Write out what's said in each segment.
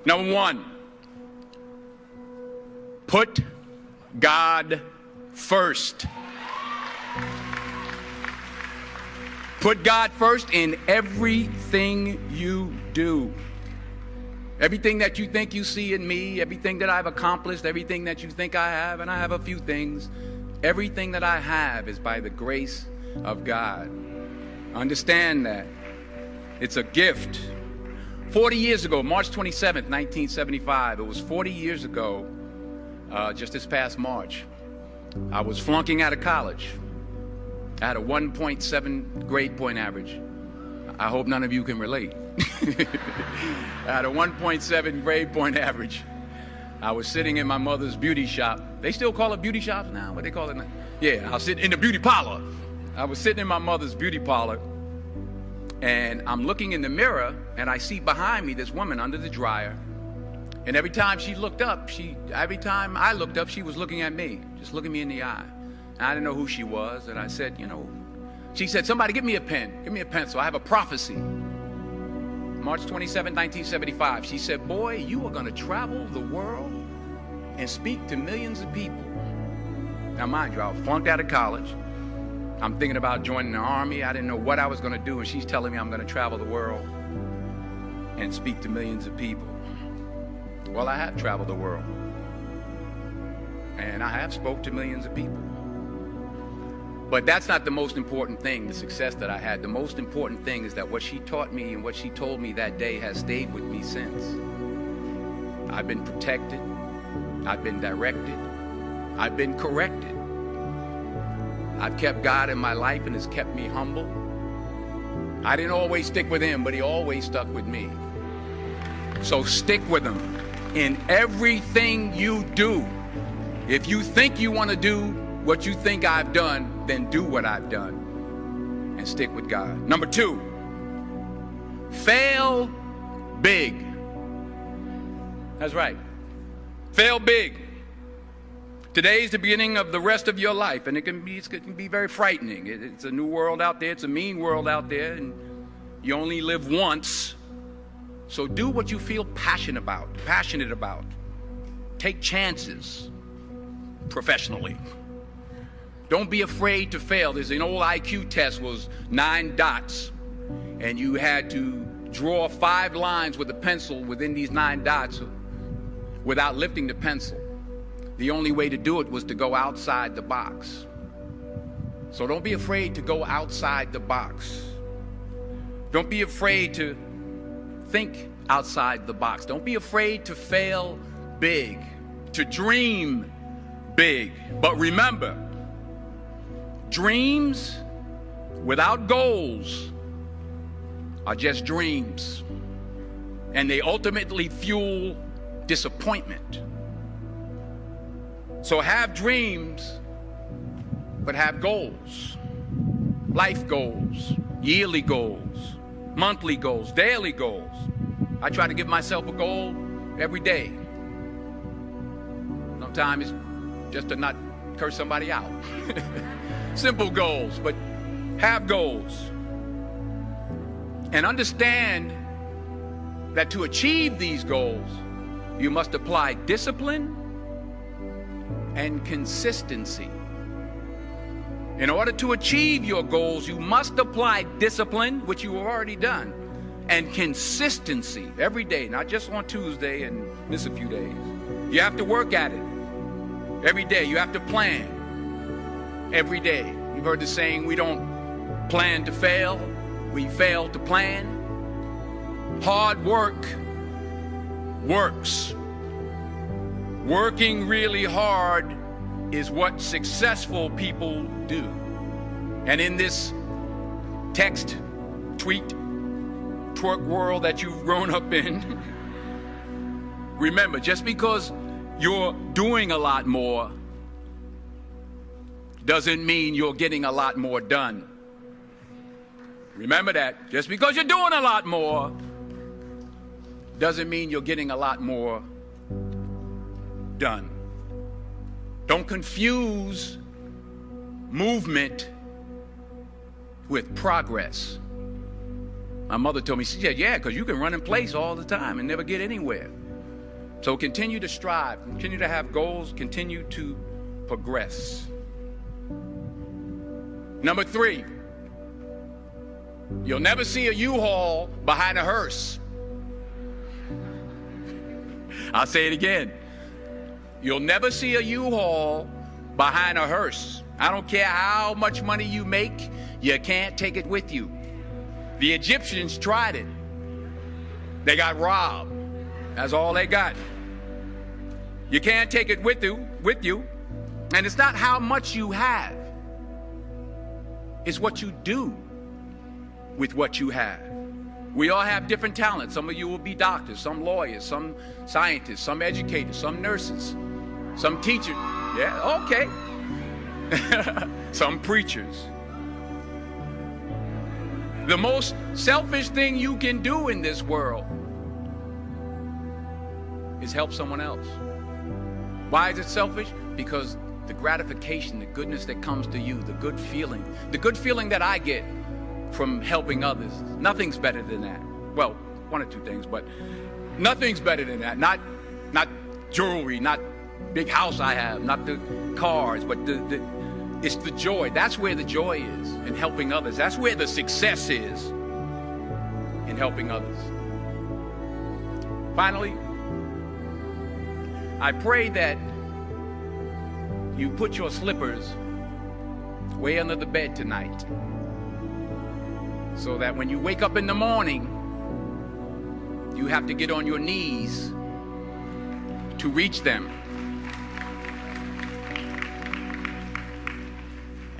Number one, put God first. Put God first in everything you do. Everything that you think you see in me, everything that I've accomplished, everything that you think I have, and I have a few things, everything that I have is by the grace of God. Understand that. It's a gift. 40 years ago, March 27th, 1975, it was 40 years ago, just this past March, I was flunking out of college. I had a 1.7 grade point average. I hope none of you can relate. I had a 1.7 grade point average. I was sitting in my mother's beauty shop. They still call it beauty shops now? What they call it now? Yeah, I was sitting in the beauty parlor. I was sitting in my mother's beauty parlor, and I'm looking in the mirror, and I see behind me this woman under the dryer. And every time she looked up, every time I looked up, she was looking at me, just looking me in the eye. And I didn't know who she was, and I said, she said, somebody give me a pen, give me a pencil. I have a prophecy. March 27, 1975, she said, boy, you are going to travel the world and speak to millions of people. Now, mind you, I flunked out of college. I'm thinking about joining the army. I didn't know what I was going to do, and she's telling me I'm going to travel the world and speak to millions of people. Well, I have traveled the world, and I have spoke to millions of people. But that's not the most important thing, the success that I had. The most important thing is that what she taught me and what she told me that day has stayed with me since. I've been protected. I've been directed. I've been corrected. I've kept God in my life, and it's kept me humble. I didn't always stick with him, but he always stuck with me. So stick with him in everything you do. If you think you want to do what you think I've done, then do what I've done and stick with God. Number two, fail big. That's right. Fail big. Today is the beginning of the rest of your life, and it can be very frightening. It's a new world out there. It's a mean world out there, and you only live once. So do what you feel passionate about. Take chances professionally. Don't be afraid to fail. There's an old IQ test, was 9 dots, and you had to draw 5 lines with a pencil within these 9 dots without lifting the pencil. The only way to do it was to go outside the box. So don't be afraid to go outside the box. Don't be afraid to think outside the box. Don't be afraid to fail big, to dream big. But remember, dreams without goals are just dreams, and they ultimately fuel disappointment. So have dreams, but have goals. Life goals, yearly goals, monthly goals, daily goals. I try to give myself a goal every day. Sometimes it's just to not curse somebody out. Simple goals, but have goals. And understand that to achieve these goals, you must apply discipline and consistency. In order to achieve your goals, you must apply discipline, which you have already done, and consistency every day, not just on Tuesday and miss a few days. You have to work at it every day. You have to plan every day. You've heard the saying, we don't plan to fail, we fail to plan. Hard work works. Working really hard is what successful people do. And in this text, tweet, twerk world that you've grown up in, remember, just because you're doing a lot more doesn't mean you're getting a lot more done. Remember that. Just because you're doing a lot more doesn't mean you're getting a lot more done. Don't confuse movement with progress. My mother told me, she said, yeah, because you can run in place all the time and never get anywhere. So continue to strive, continue to have goals, continue to progress. Number 3, you'll never see a U-Haul behind a hearse. I'll say it again. You'll never see a U-Haul behind a hearse. I don't care how much money you make, you can't take it with you. The Egyptians tried it. They got robbed. That's all they got. You can't take it with you. And it's not how much you have. It's what you do with what you have. We all have different talents. Some of you will be doctors, some lawyers, some scientists, some educators, some nurses, some teachers. Yeah, okay. Some preachers. The most selfish thing you can do in this world is help someone else. Why is it selfish? Because the gratification, the goodness that comes to you, the good feeling that I get from helping others, nothing's better than that. Well, one or two things, but nothing's better than that. Not jewelry, not big house I have, not the cars, but it's the joy. That's where the joy is, in helping others. That's where the success is, in helping others. Finally, I pray that you put your slippers way under the bed tonight, so that when you wake up in the morning, you have to get on your knees to reach them.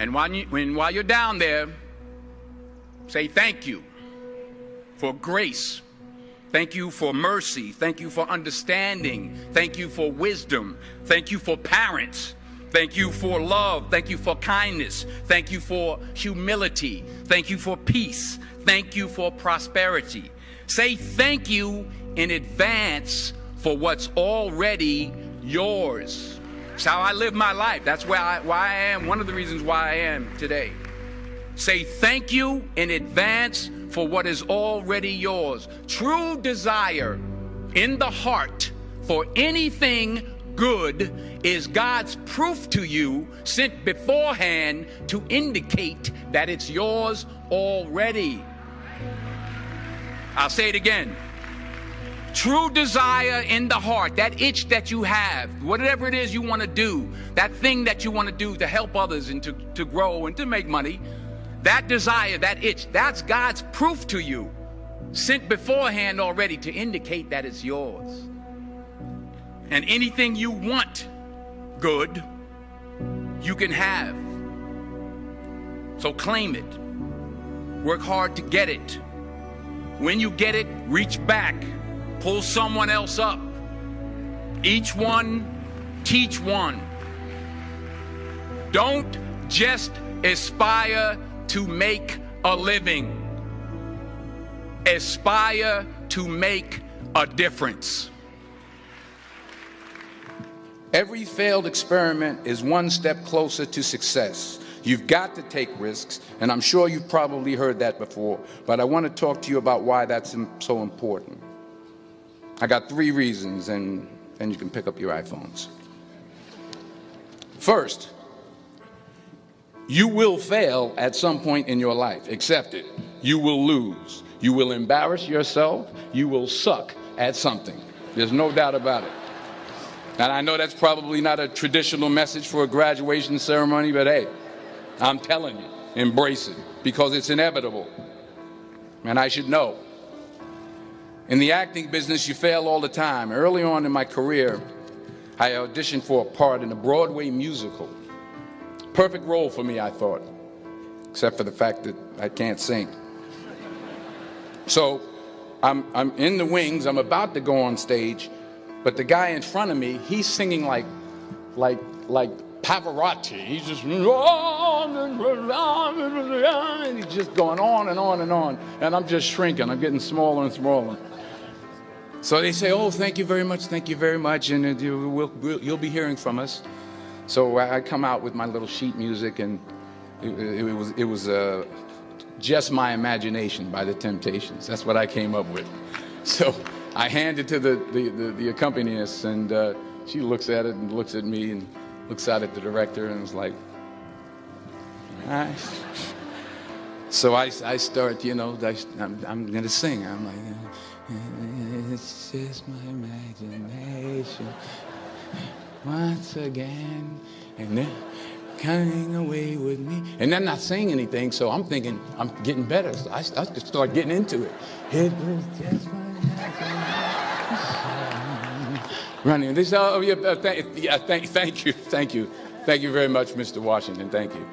And while you're down there, say thank you for grace. Thank you for mercy. Thank you for understanding. Thank you for wisdom. Thank you for parents. Thank you for love. Thank you for kindness. Thank you for humility. Thank you for peace. Thank you for prosperity. Say thank you in advance for what's already yours. It's how I live my life. That's why I am, one of the reasons why I am today. Say thank you in advance for what is already yours. True desire in the heart for anything good is God's proof to you, sent beforehand to indicate that it's yours already. I'll say it again. True desire in the heart, that itch that you have, whatever it is you want to do, that thing that you want to do to help others and to grow and to make money, that desire, that itch, that's God's proof to you, sent beforehand already to indicate that it's yours. And anything you want good, you can have. So claim it. Work hard to get it. When you get it, reach back. Pull someone else up. Each one, teach one. Don't just aspire to make a living. Aspire to make a difference. Every failed experiment is one step closer to success. You've got to take risks, and I'm sure you've probably heard that before, but I want to talk to you about why that's so important. I got 3 reasons, and then you can pick up your iPhones. First, you will fail at some point in your life. Accept it. You will lose. You will embarrass yourself. You will suck at something. There's no doubt about it. And I know that's probably not a traditional message for a graduation ceremony, but hey, I'm telling you, embrace it, because it's inevitable. And I should know. In the acting business, you fail all the time. Early on in my career, I auditioned for a part in a Broadway musical. Perfect role for me, I thought, except for the fact that I can't sing. So I'm in the wings, I'm about to go on stage, but the guy in front of me, he's singing like Pavarotti. He's just, and he's just going on and on and on. And I'm just shrinking. I'm getting smaller and smaller. So they say, oh, thank you very much, and you'll be hearing from us. So I come out with my little sheet music, and it was Just My Imagination by The Temptations. That's what I came up with. So I hand it to the accompanist, and she looks at it and looks at me and looks out at the director and is like, all right. So I start, I'm going to sing. I'm like, it's just my imagination once again, and then coming away with me. And I'm not saying anything, so I'm thinking I'm getting better. So I start getting into it. It was just my imagination. Running. They say, oh, yeah, thank you. Thank you very much, Mr. Washington. Thank you.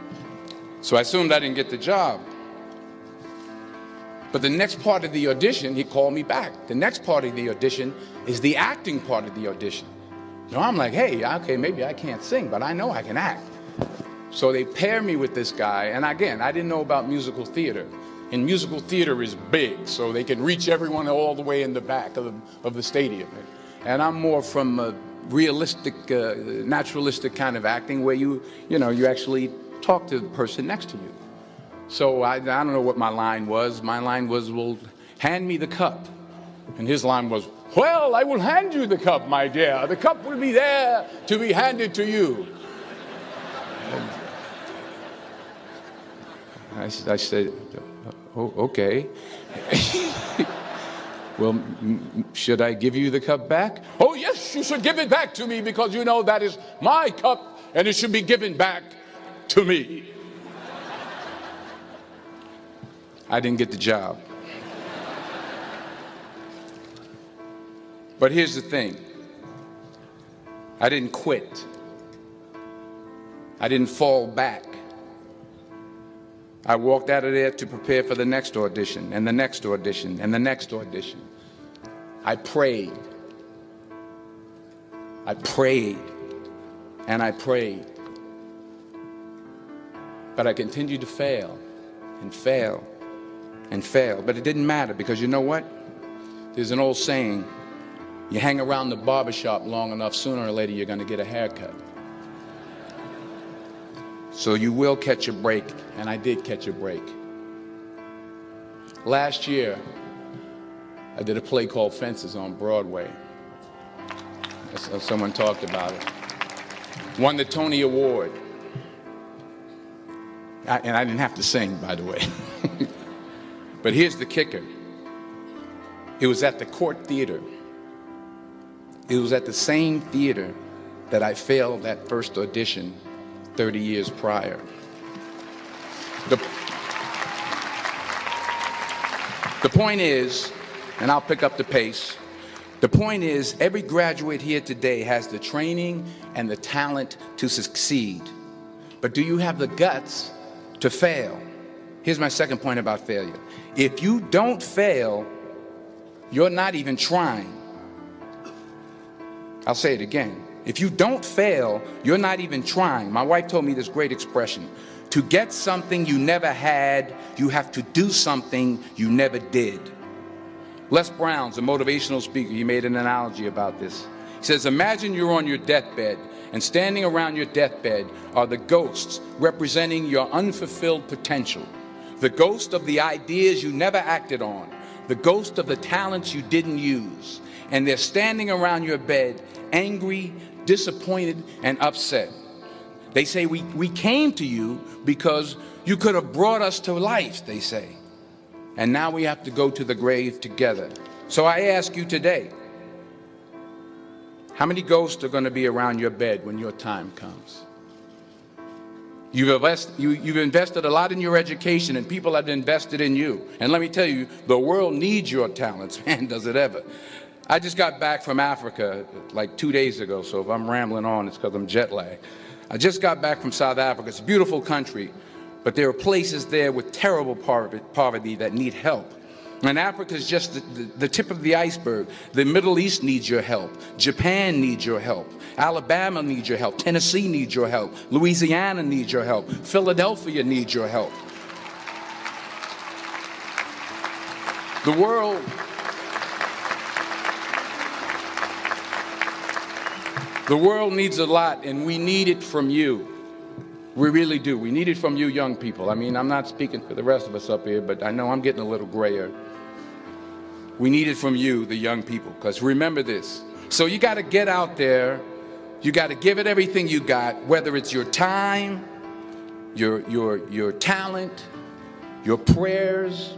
So I assumed I didn't get the job. But the next part of the audition, he called me back. The next part of the audition is the acting part of the audition. So I'm like, hey, okay, maybe I can't sing, but I know I can act. So they pair me with this guy, and again, I didn't know about musical theater. And musical theater is big, so they can reach everyone all the way in the back of the stadium. And I'm more from a realistic, naturalistic kind of acting where you actually talk to the person next to you. So I don't know what my line was. My line was, well, hand me the cup. And his line was, well, I will hand you the cup, my dear. The cup will be there to be handed to you. I said, oh, okay. Well, should I give you the cup back? Oh, yes, you should give it back to me because you know that is my cup and it should be given back to me. I didn't get the job. But here's the thing. I didn't quit. I didn't fall back. I walked out of there to prepare for the next audition, and the next audition, and the next audition. I prayed. I prayed, and I prayed. But I continued to fail, and fail, and fail. But it didn't matter, because you know what? There's an old saying, you hang around the barbershop long enough, sooner or later you're going to get a haircut. So you will catch a break, and I did catch a break. Last year, I did a play called Fences on Broadway. Someone talked about it. Won the Tony Award. And I didn't have to sing, by the way. But here's the kicker. It was at the Court Theater. It was at the same theater that I failed that first audition 30 years prior. The point is, and I'll pick up the pace, the point is every graduate here today has the training and the talent to succeed. But do you have the guts to fail? Here's my second point about failure. If you don't fail, you're not even trying. I'll say it again. If you don't fail, you're not even trying. My wife told me this great expression. To get something you never had, you have to do something you never did. Les Brown's a motivational speaker. He made an analogy about this. He says, imagine you're on your deathbed, and standing around your deathbed are the ghosts representing your unfulfilled potential. The ghost of the ideas you never acted on. The ghost of the talents you didn't use. And they're standing around your bed, angry, disappointed, and upset. They say, we came to you because you could have brought us to life, they say. And now we have to go to the grave together. So I ask you today, how many ghosts are going to be around your bed when your time comes? You've invested a lot in your education, and people have invested in you. And let me tell you, the world needs your talents. Man, does it ever. I just got back from Africa like 2 days ago, so if I'm rambling on, it's because I'm jet lagged. I just got back from South Africa. It's a beautiful country, but there are places there with terrible poverty that need help. And Africa is just the tip of the iceberg. The Middle East needs your help. Japan needs your help. Alabama needs your help. Tennessee needs your help. Louisiana needs your help. Philadelphia needs your help. The world needs a lot, and we need it from you. We really do. We need it from you young people. I mean, I'm not speaking for the rest of us up here, but I know I'm getting a little grayer. We need it from you, the young people, because remember this. So you got to get out there. You got to give it everything you got, whether it's your time, your talent, your prayers,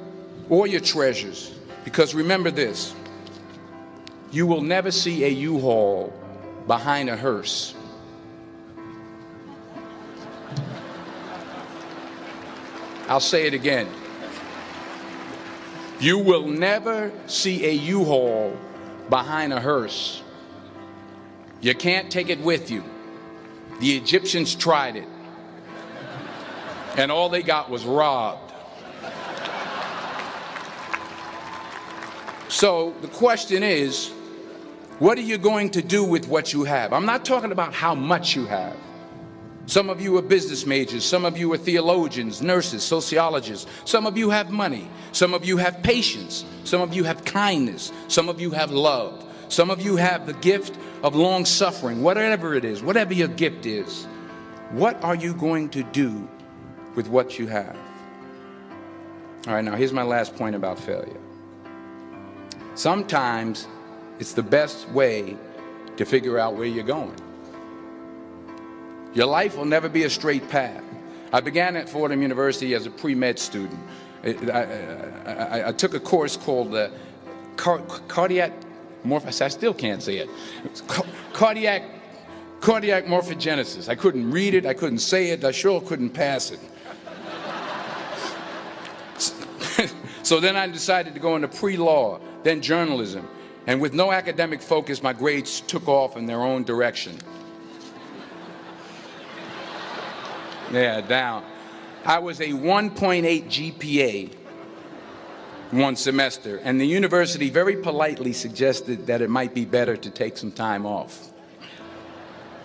or your treasures. Because remember this, you will never see a U-Haul behind a hearse. I'll say it again. You will never see a U-Haul behind a hearse. You can't take it with you. The Egyptians tried it, and all they got was robbed. So the question is, what are you going to do with what you have? I'm not talking about how much you have. Some of you are business majors. Some of you are theologians, nurses, sociologists. Some of you have money. Some of you have patience. Some of you have kindness. Some of you have love. Some of you have the gift of long suffering. Whatever it is, whatever your gift is, what are you going to do with what you have? All right, now here's my last point about failure. Sometimes it's the best way to figure out where you're going. Your life will never be a straight path. I began at Fordham University as a pre-med student. I took a course called cardiac morphogenesis. I still can't say it. Cardiac morphogenesis. I couldn't read it. I couldn't say it. I sure couldn't pass it. So then I decided to go into pre-law, then journalism. And with no academic focus, my grades took off in their own direction. Yeah, down. I was a 1.8 GPA one semester, and the university very politely suggested that it might be better to take some time off.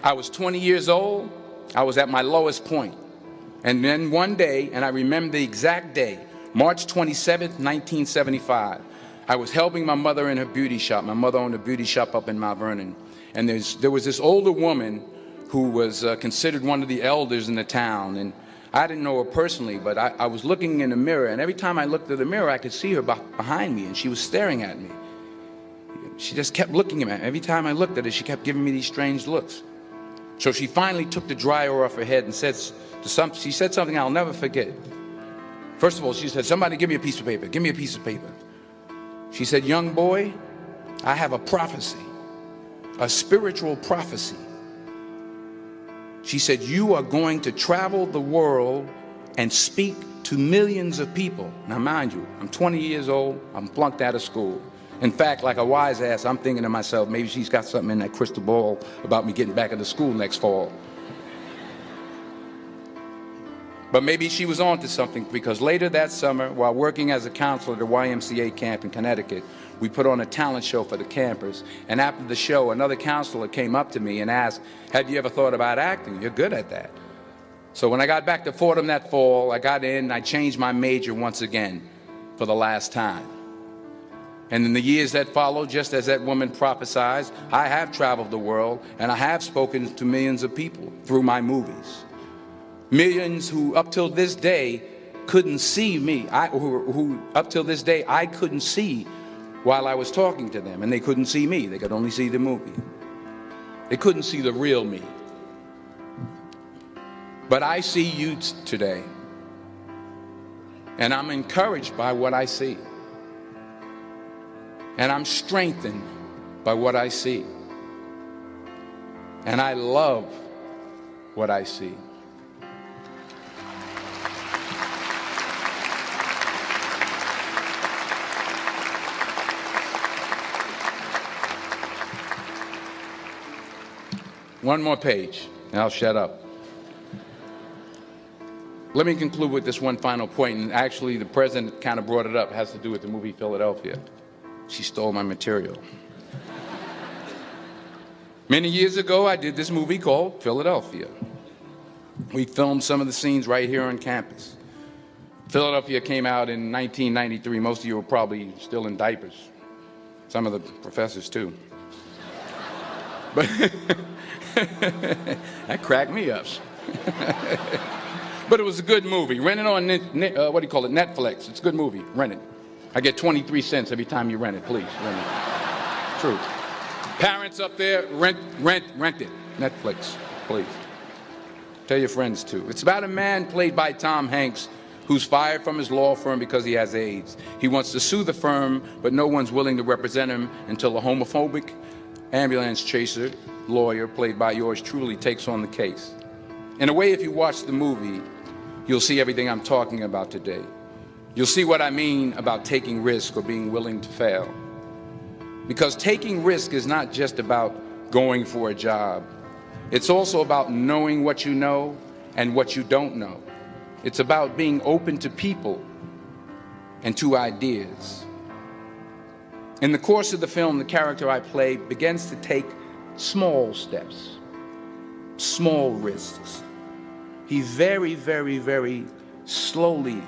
I was 20 years old. I was at my lowest point. And then one day, and I remember the exact day, March 27th, 1975, I was helping my mother in her beauty shop. My mother owned a beauty shop up in Mount Vernon. And there was this older woman who was considered one of the elders in the town. And I didn't know her personally, but I was looking in the mirror, and every time I looked at the mirror, I could see her behind me, and she was staring at me. She just kept looking at me. Every time I looked at her, she kept giving me these strange looks. So she finally took the dryer off her head and she said something I'll never forget. First of all, she said, "Somebody give me a piece of paper. Give me a piece of paper." She said, "Young boy, I have a prophecy, a spiritual prophecy." She said, "You are going to travel the world and speak to millions of people." Now, mind you, I'm 20 years old. I'm flunked out of school. In fact, like a wise ass, I'm thinking to myself, maybe she's got something in that crystal ball about me getting back into school next fall. But maybe she was on to something, because later that summer, while working as a counselor at a YMCA camp in Connecticut, we put on a talent show for the campers. And after the show, another counselor came up to me and asked, "Have you ever thought about acting? You're good at that." So when I got back to Fordham that fall, I got in and I changed my major once again for the last time. And in the years that followed, just as that woman prophesied, I have traveled the world and I have spoken to millions of people through my movies. Millions who up till this day couldn't see me, who up till this day I couldn't see while I was talking to them, and they couldn't see me. They could only see the movie. They couldn't see the real me. But I see you today, and I'm encouraged by what I see. And I'm strengthened by what I see. And I love what I see. One more page, and I'll shut up. Let me conclude with this one final point, and actually the president kind of brought it up. It has to do with the movie Philadelphia. She stole my material. Many years ago, I did this movie called Philadelphia. We filmed some of the scenes right here on campus. Philadelphia came out in 1993. Most of you were probably still in diapers. Some of the professors, too. But that cracked me up. But it was a good movie. Rent it on Netflix. It's a good movie. Rent it. I get 23 cents every time you rent it, please. Rent it. True. Parents up there, rent it. Netflix, please. Tell your friends too. It's about a man played by Tom Hanks who's fired from his law firm because he has AIDS. He wants to sue the firm, but no one's willing to represent him until a homophobic ambulance chaser lawyer, played by yours truly, takes on the case. In a way, if you watch the movie, you'll see everything I'm talking about today. You'll see what I mean about taking risk or being willing to fail. Because taking risk is not just about going for a job. It's also about knowing what you know and what you don't know. It's about being open to people and to ideas. In the course of the film, the character I play begins to take small steps, small risks. He very, very, very slowly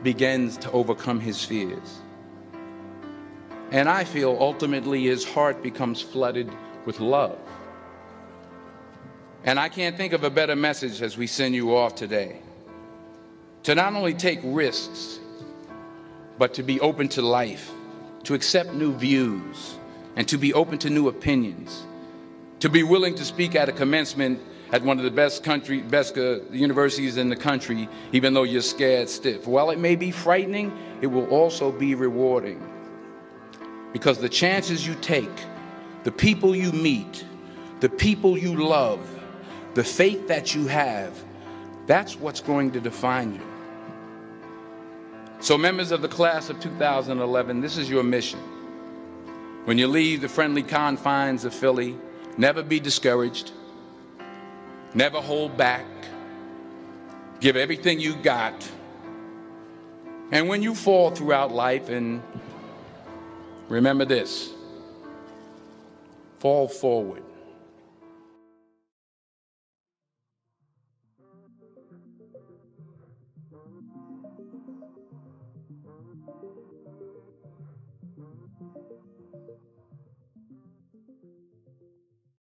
begins to overcome his fears. And I feel ultimately his heart becomes flooded with love. And I can't think of a better message as we send you off today. To not only take risks, but to be open to life, to accept new views, and to be open to new opinions, to be willing to speak at a commencement at one of the best universities in the country, even though you're scared stiff. While it may be frightening, it will also be rewarding. Because the chances you take, the people you meet, the people you love, the faith that you have, that's what's going to define you. So members of the class of 2011, this is your mission. When you leave the friendly confines of Philly, never be discouraged, never hold back, give everything you got. And when you fall throughout life, and remember this, fall forward.